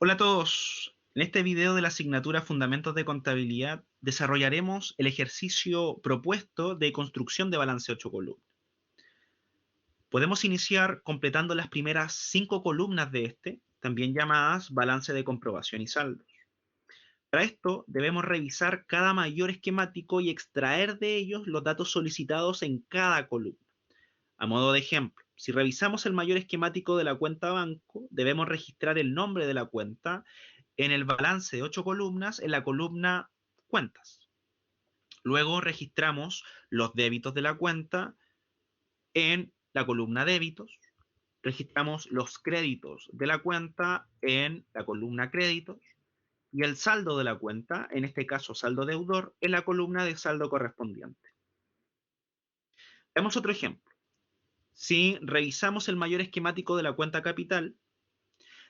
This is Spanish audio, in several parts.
Hola a todos. En este video de la asignatura Fundamentos de Contabilidad desarrollaremos el ejercicio propuesto de construcción de balance 8 columnas. Podemos iniciar completando las primeras 5 columnas de este, también llamadas balance de comprobación y saldos. Para esto debemos revisar cada mayor esquemático y extraer de ellos los datos solicitados en cada columna. A modo de ejemplo, si revisamos el mayor esquemático de la cuenta banco, debemos registrar el nombre de la cuenta en el balance de 8 columnas en la columna cuentas. Luego registramos los débitos de la cuenta en la columna débitos. Registramos los créditos de la cuenta en la columna créditos. Y el saldo de la cuenta, en este caso saldo deudor, en la columna de saldo correspondiente. Veamos otro ejemplo. Si revisamos el mayor esquemático de la cuenta capital,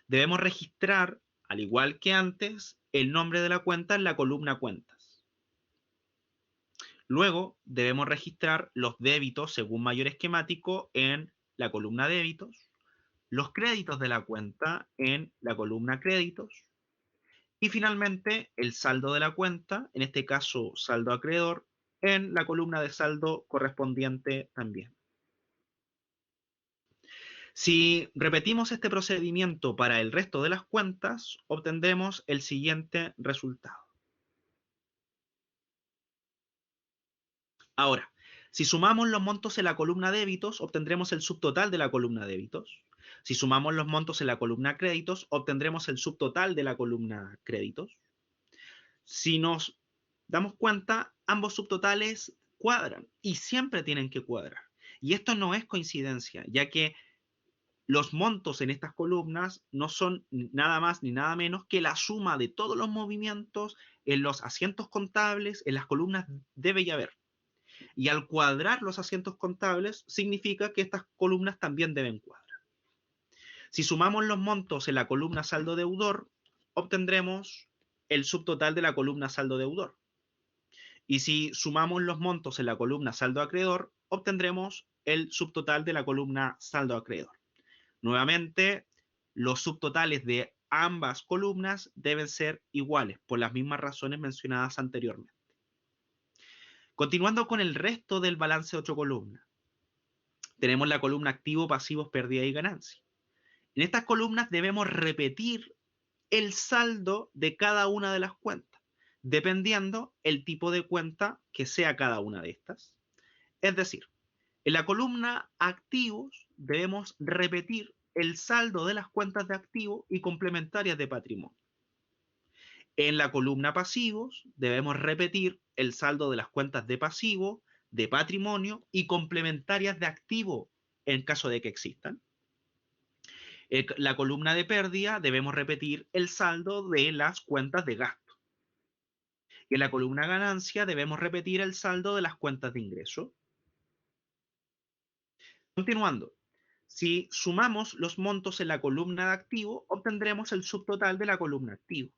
debemos registrar, al igual que antes, el nombre de la cuenta en la columna cuentas. Luego debemos registrar los débitos según mayor esquemático en la columna débitos, los créditos de la cuenta en la columna créditos y finalmente el saldo de la cuenta, en este caso saldo acreedor, en la columna de saldo correspondiente también. Si repetimos este procedimiento para el resto de las cuentas, obtendremos el siguiente resultado. Ahora, si sumamos los montos en la columna débitos, obtendremos el subtotal de la columna débitos. Si sumamos los montos en la columna créditos, obtendremos el subtotal de la columna créditos. Si nos damos cuenta, ambos subtotales cuadran y siempre tienen que cuadrar. Y esto no es coincidencia, ya que los montos en estas columnas no son nada más ni nada menos que la suma de todos los movimientos en los asientos contables, en las columnas debe y haber. Y al cuadrar los asientos contables, significa que estas columnas también deben cuadrar. Si sumamos los montos en la columna saldo deudor, obtendremos el subtotal de la columna saldo deudor. Y si sumamos los montos en la columna saldo acreedor, obtendremos el subtotal de la columna saldo acreedor. Nuevamente, los subtotales de ambas columnas deben ser iguales, por las mismas razones mencionadas anteriormente. Continuando con el resto del balance de 8 columnas, tenemos la columna activo, pasivos, pérdida y ganancia. En estas columnas debemos repetir el saldo de cada una de las cuentas, dependiendo el tipo de cuenta que sea cada una de estas. Es decir, en la columna activos debemos repetir el saldo de las cuentas de activo y complementarias de patrimonio. En la columna pasivos debemos repetir el saldo de las cuentas de pasivo, de patrimonio y complementarias de activo en caso de que existan. En la columna de pérdida debemos repetir el saldo de las cuentas de gasto. Y en la columna ganancia debemos repetir el saldo de las cuentas de ingreso. Continuando, si sumamos los montos en la columna de activo, obtendremos el subtotal de la columna activo.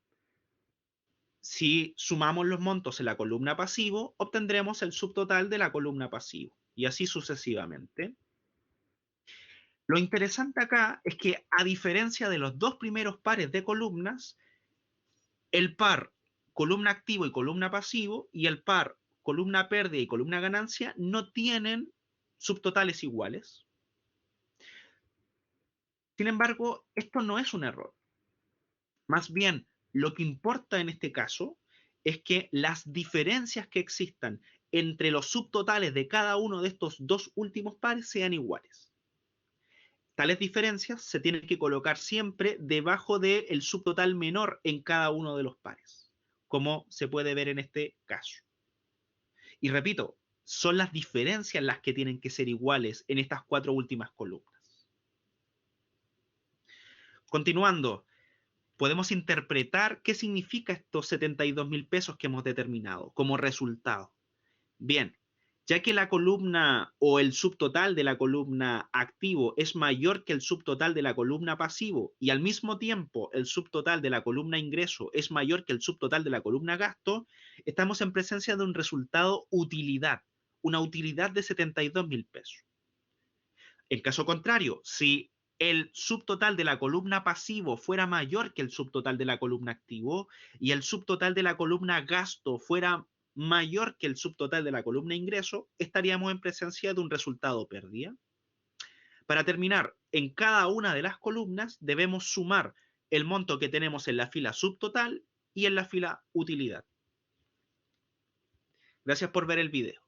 Si sumamos los montos en la columna pasivo, obtendremos el subtotal de la columna pasivo, y así sucesivamente. Lo interesante acá es que, a diferencia de los dos primeros pares de columnas, el par columna activo y columna pasivo y el par columna pérdida y columna ganancia no tienen subtotales iguales. Sin embargo, esto no es un error. Más bien, lo que importa en este caso es que las diferencias que existan entre los subtotales de cada uno de estos dos últimos pares sean iguales. Tales diferencias se tienen que colocar siempre debajo del subtotal menor en cada uno de los pares, como se puede ver en este caso. Y repito, son las diferencias las que tienen que ser iguales en estas 4 últimas columnas. Continuando, podemos interpretar qué significa estos 72.000 pesos que hemos determinado como resultado. Bien, ya que la columna o el subtotal de la columna activo es mayor que el subtotal de la columna pasivo y al mismo tiempo el subtotal de la columna ingreso es mayor que el subtotal de la columna gasto, estamos en presencia de un resultado utilidad, una utilidad de 72.000 pesos. En caso contrario, si el subtotal de la columna pasivo fuera mayor que el subtotal de la columna activo y el subtotal de la columna gasto fuera mayor que el subtotal de la columna ingreso, estaríamos en presencia de un resultado pérdida. Para terminar, en cada una de las columnas debemos sumar el monto que tenemos en la fila subtotal y en la fila utilidad. Gracias por ver el video.